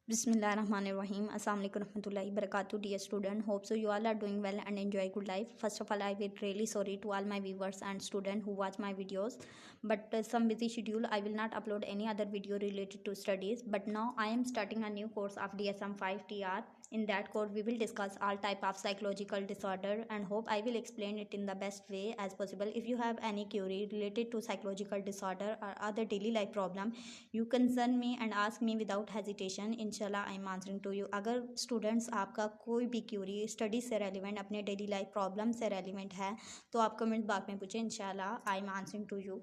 Bismillahirrahmanirrahim. Assalamu alaikum warahmatullahi wabarakatuh. Dear student, hope so you all are doing well and enjoy good life. First of all, I will really sorry to all my viewers and students who watch my videos, but some busy schedule I will not upload any other video related to studies. But now I am starting a new course of DSM-5 TR. In that course we will discuss all type of psychological disorder and hope I will explain it in the best way as possible. If you have any query related to psychological disorder or other daily life problem, you concern me and ask me without hesitation. इंशाल्लाह I am answering to you. अगर students आपका कोई भी query study से relevant, अपने daily life problem से relevant है, तो आप कमेंट बॉक्स में पूछें. इंशाल्लाह I am answering to you.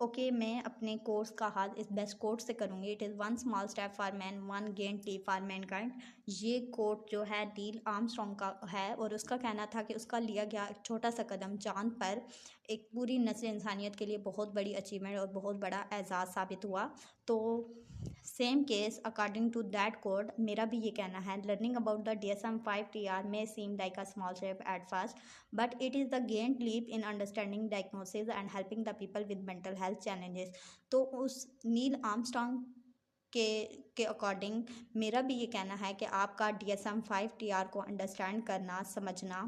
Okay, मैं अपने कोर्स का हाल इस बेस्ट कोट से करूँगी. It is one small step for man, one giant leap for mankind. ये कोट जो है नील आर्मस्ट्रॉन्ग का है और उसका कहना था कि उसका लिया गया एक छोटा सा कदम चांद पर एक पूरी नस्ल इंसानियत के लिए बहुत बड़ी अचीवमेंट और बहुत बड़ा एजाज़ साबित हुआ. तो same case according to that code मेरा भी ये कहना है. Learning about the DSM-5 TR may seem like a small step at first, but it is the gained leap in understanding diagnosis and helping the people with mental health challenges. तो उस Neil Armstrong के according मेरा भी ये कहना है कि आपका DSM-5 TR को अंडरस्टैंड करना, समझना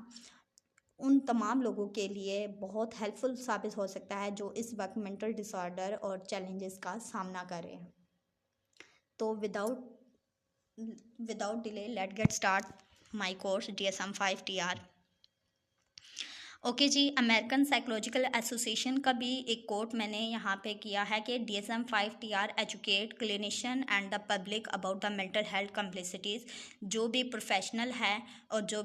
उन तमाम लोगों के लिए बहुत हेल्पफुल साबित हो सकता है जो इस वक्त मेंटल डिसऑर्डर और चैलेंजेस का सामना कर रहे हैं. तो without delay let get start my course DSM-5 TR. Okay जी, अमेरिकन साइकोलॉजिकल एसोसिएशन का भी एक कोट मैंने यहाँ पे किया है कि DSM-5 TR educate clinician and the public about the mental health complexities. जो भी प्रोफेशनल है और जो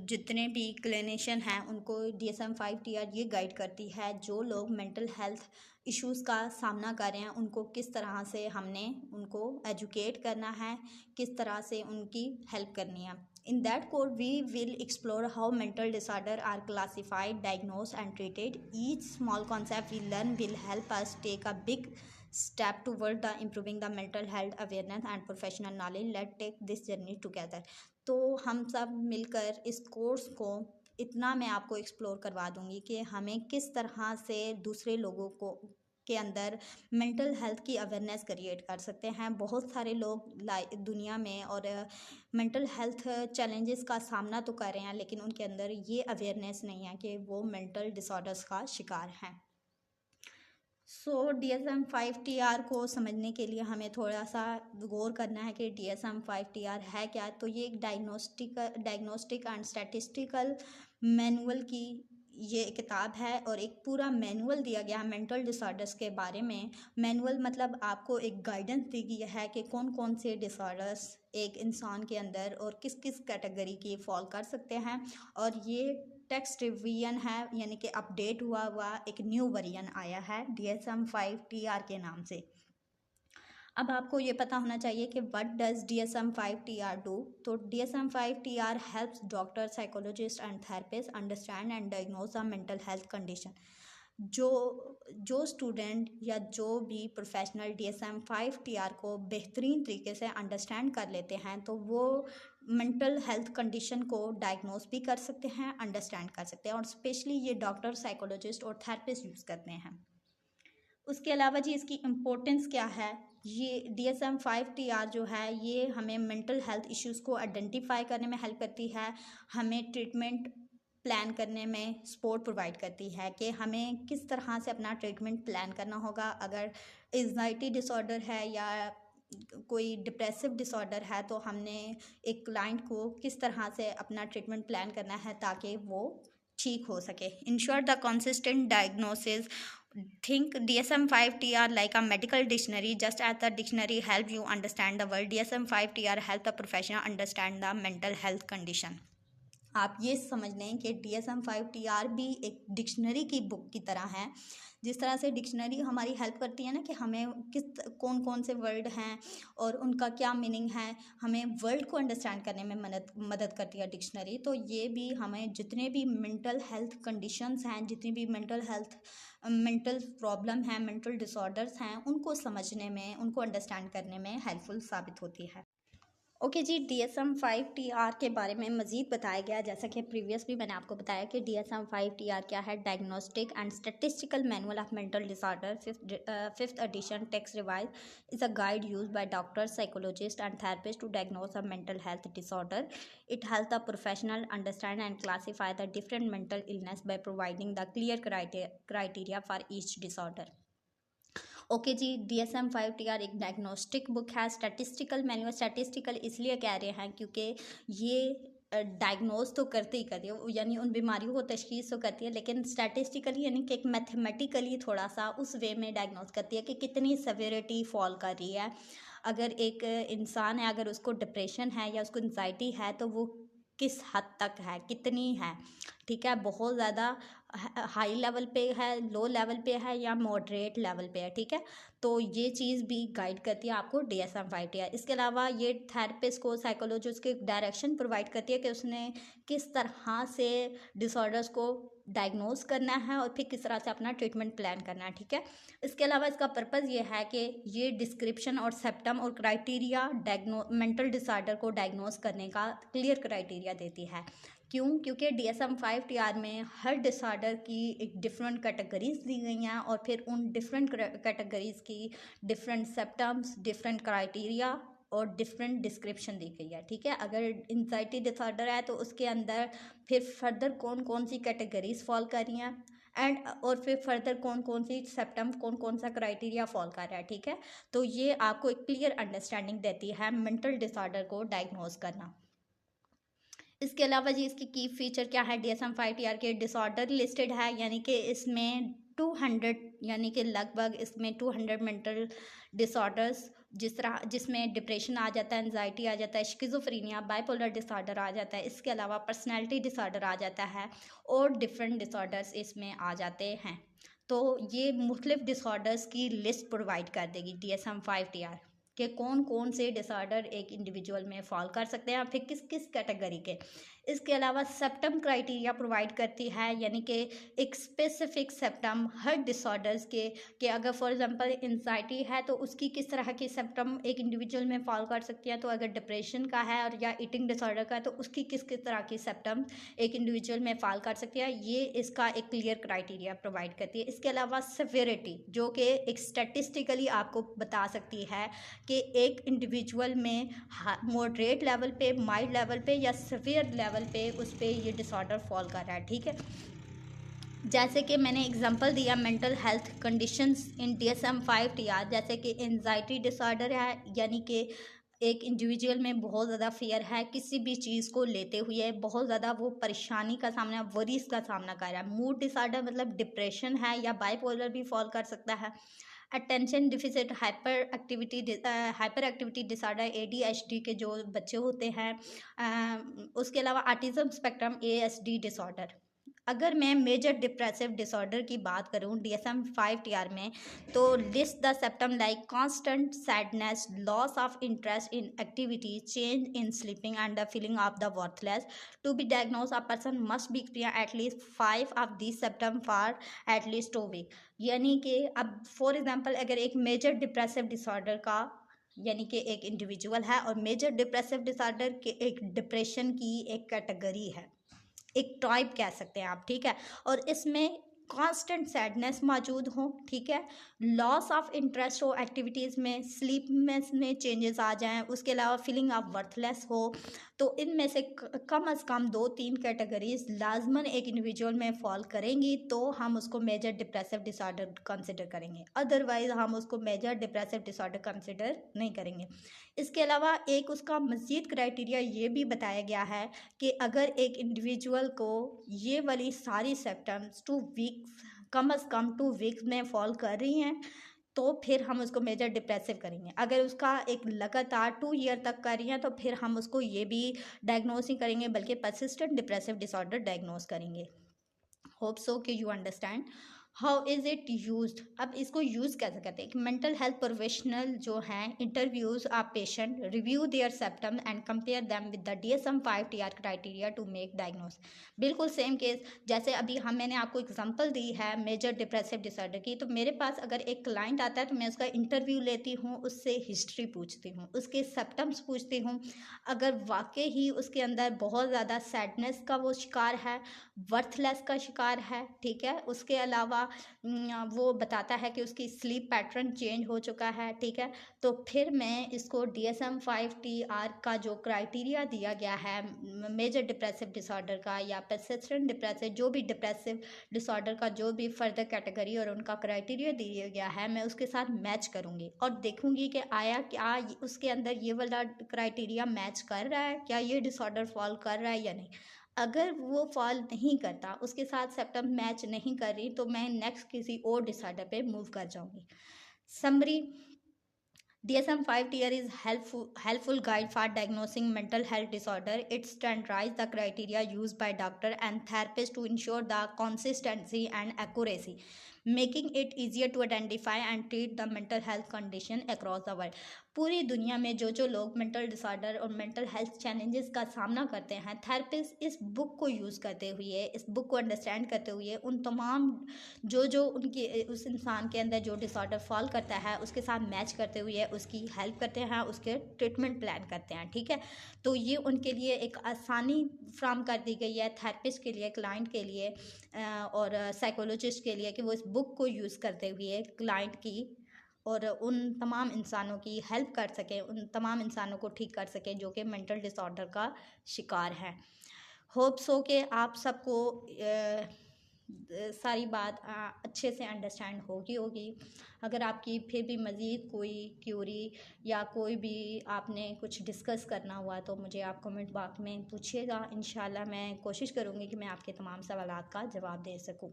जितने भी क्लिनिशियन हैं उनको DSM-5 TR ये गाइड करती है जो लोग मेंटल हेल्थ इश्यूज़ का सामना कर रहे हैं उनको किस तरह से हमने उनको एजुकेट करना है, किस तरह से उनकी हेल्प करनी है. In that code, we will explore how mental disorders are classified, diagnosed, and treated. Each small concept we learn will help us take a big step toward the improving the mental health awareness and professional knowledge. Let's take this journey together. तो हम सब मिलकर इस course को इतना मैं आपको explore करवा दूंगी कि हमें किस तरह से दूसरे लोगों को के अंदर मेंटल हेल्थ की अवेयरनेस क्रिएट कर सकते हैं. बहुत सारे लोग दुनिया में और मेंटल हेल्थ चैलेंजेस का सामना तो कर रहे हैं लेकिन उनके अंदर ये अवेयरनेस नहीं है कि वो मेंटल डिसऑर्डर्स का शिकार हैं. सो DSM-5 TR को समझने के लिए हमें थोड़ा सा गौर करना है कि DSM-5 TR है क्या. तो ये एक डायग्नोस्टिक एंड स्टैटिस्टिकल मैनुअल की ये किताब है और एक पूरा मैनुअल दिया गया है मेंटल डिसऑर्डर्स के बारे में. मैनुअल मतलब आपको एक गाइडेंस दी गई है कि कौन कौन से डिसऑर्डर्स एक इंसान के अंदर और किस किस कैटेगरी की फॉल कर सकते हैं. और ये टेक्स्ट रिवीजन है यानी कि अपडेट हुआ एक न्यू वर्जन आया है DSM-5 TR के नाम से. अब आपको ये पता होना चाहिए कि what does DSM-5 TR do. तो DSM-5 TR helps doctor, psychologist and therapist understand and diagnose a mental health condition. जो स्टूडेंट या जो भी प्रोफेशनल DSM-5 TR को बेहतरीन तरीके से अंडरस्टैंड कर लेते हैं तो वो मेंटल हेल्थ कंडीशन को डायग्नोज भी कर सकते हैं, अंडरस्टैंड कर सकते हैं. और स्पेशली ये डॉक्टर, साइकोलॉजिस्ट और थेरेपिस्ट यूज़ करते हैं. उसके अलावा जी इसकी इम्पोर्टेंस क्या है. ये DSM-5 TR जो है ये हमें मेंटल हेल्थ इश्यूज़ को आइडेंटिफाई करने में हेल्प करती है, हमें ट्रीटमेंट प्लान करने में सपोर्ट प्रोवाइड करती है कि हमें किस तरह से अपना ट्रीटमेंट प्लान करना होगा. अगर एंजाइटी डिसऑर्डर है या कोई डिप्रेसिव डिसऑर्डर है तो हमने एक क्लाइंट को किस तरह से अपना ट्रीटमेंट प्लान करना है ताकि वो ठीक हो सके. Ensure the consistent diagnosis. Think DSM-5 TR like a medical dictionary. Just as the dictionary help you understand the word, DSM-5 TR help the professional understand the mental health condition. आप ये समझ लें कि DSM-5 TR भी एक dictionary की book की तरह है. जिस तरह से डिक्शनरी हमारी हेल्प करती है ना कि हमें कौन कौन से वर्ड हैं और उनका क्या मीनिंग है, हमें वर्ड को अंडरस्टैंड करने में मदद करती है डिक्शनरी. तो ये भी हमें जितने भी मेंटल हेल्थ कंडीशंस हैं, जितनी भी मेंटल प्रॉब्लम हैं, मेंटल डिसऑर्डर्स हैं, उनको समझने में, उनको अंडरस्टैंड करने में हेल्पफुल साबित होती है. ओके जी, DSM-5 TR के बारे में मज़ीद बताया गया। जैसा कि प्रीवियस भी मैंने आपको बताया कि DSM-5 TR क्या है, diagnostic and statistical manual of mental disorder, fifth edition, text revise, is a guide use by doctors, psychologist and therapist to diagnose a mental health disorder. It helps the professional understand and classify the different mental illness by providing the clear criteria for each disorder. Okay जी, DSM-5 TR एक diagnostic book है, statistical manual. Statistical इसलिए कह रहे हैं क्योंकि ये diagnose तो करती ही करती है, यानी उन बीमारियों को तशखीस तो करती है, लेकिन स्टैटिस्टिकली यानी कि एक मैथमेटिकली थोड़ा सा उस वे में डायग्नोज करती है कि कितनी सेवेरिटी फॉल कर रही है। अगर एक इंसान है, अगर उसको डिप्रेशन है या उसको एंजाइटी है, तो वो किस हद तक है, कितनी है, ठीक है, बहुत ज़्यादा हाई लेवल पे है, लो लेवल पे है या मॉडरेट लेवल पे है, ठीक है। तो ये चीज़ भी गाइड करती है आपको DSM-5 TR। इसके अलावा ये थेरेपिस्ट को, साइकोलॉजिस्ट को डायरेक्शन प्रोवाइड करती है कि उसने किस तरह से डिसऑर्डर्स को डायग्नोज करना है और फिर किस तरह से अपना ट्रीटमेंट प्लान करना है, ठीक है। इसके अलावा इसका पर्पज़ ये है कि ये डिस्क्रिप्शन और सिम्टम और क्राइटेरिया मेंटल डिसऑर्डर को डायग्नोज करने का क्लियर क्राइटेरिया देती है। क्यों? क्योंकि DSM-5 TR में हर डिसऑर्डर की एक डिफरेंट कैटेगरीज दी गई हैं और फिर उन डिफरेंट कैटेगरीज की डिफरेंट सिम्टम्स, डिफरेंट क्राइटेरिया और डिफरेंट डिस्क्रिप्शन दी गई है, ठीक है। अगर एंजाइटी डिसऑर्डर है तो उसके अंदर फिर फर्दर कौन कौन सी कैटेगरीज फॉल कर रही हैं एंड और फिर फर्दर कौन कौन सी सिम्टम, कौन कौन सा क्राइटेरिया फॉल कर रहा है, ठीक है। तो ये आपको एक क्लियर अंडरस्टैंडिंग देती है मेंटल डिसऑर्डर को डायग्नोज करना। इसके अलावा जी इसकी की फीचर क्या है, DSM-5 TR के डिसऑर्डर लिस्टेड है, यानी कि इसमें 200 यानी कि लगभग इसमें 200 मेंटल डिसऑर्डर्स, जिसमें डिप्रेशन आ जाता है, एंजाइटी आ जाता है, शिज़ोफ्रेनिया, बाइपोलर डिसऑर्डर आ जाता है, इसके अलावा पर्सनैलिटी डिसऑर्डर आ जाता है और डिफरेंट डिसऑर्डर्स इसमें आ जाते हैं। तो ये मुख्तलिफ डिसऑर्डर्स की लिस्ट प्रोवाइड कर देगी DSM-5 TR कि कौन कौन से डिसऑर्डर एक इंडिविजुअल में फॉल कर सकते हैं, फिर किस किस कैटेगरी के। इसके अलावा सिम्टम क्राइटेरिया प्रोवाइड करती है, यानी कि एक स्पेसिफिक सिम्टम हर डिसऑर्डर्स के, कि अगर फॉर एग्जांपल एंजाइटी है तो उसकी किस तरह की सिम्टम एक इंडिविजुअल में फॉल कर सकती है, तो अगर डिप्रेशन का है और या ईटिंग डिसऑर्डर का है तो उसकी किस किस तरह की सिम्टम एक इंडिविजुअल में फॉल कर सकती है, ये इसका एक क्लियर क्राइटेरिया प्रोवाइड करती है। इसके अलावा सेवेरिटी, जो कि एक स्टैटिस्टिकली आपको बता सकती है कि एक इंडिविजुअल में मॉडरेट लेवल पे, माइल्ड लेवल पे या सीवियर लेवल पे उस पर ये डिसऑर्डर फॉल कर रहा है, ठीक है। जैसे कि मैंने एग्जांपल दिया मेंटल हेल्थ कंडीशंस इन DSM-5 TR, जैसे कि एंजाइटी डिसऑर्डर है, यानी कि एक इंडिविजुअल में बहुत ज़्यादा फियर है किसी भी चीज़ को लेते हुए, बहुत ज़्यादा वो परेशानी का सामना, वरीज का सामना कर रहा है। मूड डिसऑर्डर मतलब डिप्रेशन है या बाइपोलर भी फॉल कर सकता है। Attention deficit hyper activity disorder ADHD के जो बच्चे होते हैं, उसके अलावा ऑटिज्म स्पेक्ट्रम ASD डिसऑर्डर। अगर मैं मेजर डिप्रेसिव डिसऑर्डर की बात करूं DSM-5 TR में, तो list the symptom like constant sadness, loss of interest in activity, change in sleeping and the feeling of the worthless. To be diagnose a person must be experience at least 5 of this symptom for at least 2 week. यानी कि अब for example अगर एक major depressive disorder का, यानी कि एक individual है और मेजर डिप्रेसिव डिसऑर्डर के एक डिप्रेशन की एक कैटेगरी है, एक टाइप कह सकते हैं आप, ठीक है। और इसमें कांस्टेंट सैडनेस मौजूद हो, ठीक है, लॉस ऑफ इंटरेस्ट हो एक्टिविटीज़ में, स्लीप में चेंजेस आ जाएं, उसके अलावा फीलिंग ऑफ वर्थलेस हो, तो इनमें से कम अज़ कम 2-3 कैटेगरीज लाजमन एक इंडिविजुअल में फॉल करेंगी, तो हम उसको मेजर डिप्रेसिव डिसऑर्डर कंसिडर करेंगे, अदरवाइज हम उसको मेजर डिप्रेसिव डिसऑर्डर कंसिडर नहीं करेंगे। इसके अलावा एक उसका मज़ीद क्राइटेरिया ये भी बताया गया है कि अगर एक इंडिविजुअल को ये वाली सारी सिम्टम्स 2 वीक्स, कम अज़ कम 2 वीक्स में फॉल कर रही हैं, तो फिर हम उसको मेजर डिप्रेसिव करेंगे। अगर उसका एक लगातार 2 ईयर तक कर रही हैं तो फिर हम उसको ये भी डायग्नोस नहीं करेंगे बल्कि परसिस्टेंट डिप्रेसिव डिसऑर्डर डायग्नोस करेंगे। होप सो कि you understand. How is it used. अब इसको यूज़ कैसे करते हैं? मेंटल हेल्थ प्रोफेशनल जो हैं interviews a patient, review their symptom and compare them with the DSM-5 TR criteria to make diagnose. बिल्कुल सेम केस जैसे अभी मैंने आपको एग्जांपल दी है मेजर डिप्रेसिव डिसऑर्डर की। तो मेरे पास अगर एक क्लाइंट आता है तो मैं उसका इंटरव्यू लेती हूँ, उससे हिस्ट्री पूछती हूँ, उसके सिम्टम्स पूछती हूँ। अगर वाकई ही उसके अंदर बहुत ज़्यादा सैडनेस का वो शिकार है, वर्थलेस का शिकार है, ठीक है, उसके अलावा वो बताता है कि उसकी स्लीप पैटर्न चेंज हो चुका है, ठीक है, तो फिर मैं इसको DSM-5 TR का जो क्राइटेरिया दिया गया है मेजर डिप्रेसिव डिसऑर्डर का या परसिस्टेंट डिप्रेसिव, जो भी डिप्रेसिव डिसऑर्डर का जो भी फर्दर कैटेगरी और उनका क्राइटेरिया दिया गया है, मैं उसके साथ मैच करूँगी और देखूँगी कि आया क्या उसके अंदर ये वाला क्राइटेरिया मैच कर रहा है, क्या ये डिसऑर्डर फॉल कर रहा है या नहीं। अगर वो फॉल नहीं करता, उसके साथ सिम्टम मैच नहीं कर रही, तो मैं नेक्स्ट किसी और डिसऑर्डर पे मूव कर जाऊंगी। Summary, DSM-5 tier is helpful guide for diagnosing mental health disorder. It standardizes the criteria used by doctor and therapists to ensure the consistency and accuracy, making it easier to identify and treat the mental health condition across the world. पूरी दुनिया में जो लोग mental disorder और mental health challenges का सामना करते हैं, थेरेपिस्ट इस बुक को यूज़ करते हुए, इस बुक को अंडरस्टैंड करते हुए उन तमाम जो उनकी उस इंसान के अंदर जो डिसऑर्डर फॉल करता है उसके साथ मैच करते हुए उसकी हेल्प करते हैं, उसके ट्रीटमेंट प्लान करते हैं, ठीक है। तो ये उनके लिए एक आसानी फ्राहम कर दी गई है थेरेपिस्ट के लिए, क्लाइंट के लिए और साइकोलॉजिस्ट के लिए कि वो इस बुक को यूज़ करते हुए क्लाइंट की और उन तमाम इंसानों की हेल्प कर सकें, उन तमाम इंसानों को ठीक कर सकें जो कि मेंटल डिसऑर्डर का शिकार हैं। होप सो कि आप सबको सारी बात अच्छे से अंडरस्टैंड होगी। अगर आपकी फिर भी मज़ीद कोई क्यूरी या कोई भी आपने कुछ डिस्कस करना हुआ तो मुझे आप कमेंट बॉक्स में पूछिएगा। इंशाल्लाह मैं कोशिश करूँगी कि मैं आपके तमाम सवालात का जवाब दे सकूँ।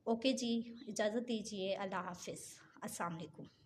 ओके जी, इजाज़त दीजिए। अल्लाह हाफ़िज़। अस्सलाम वालेकुम।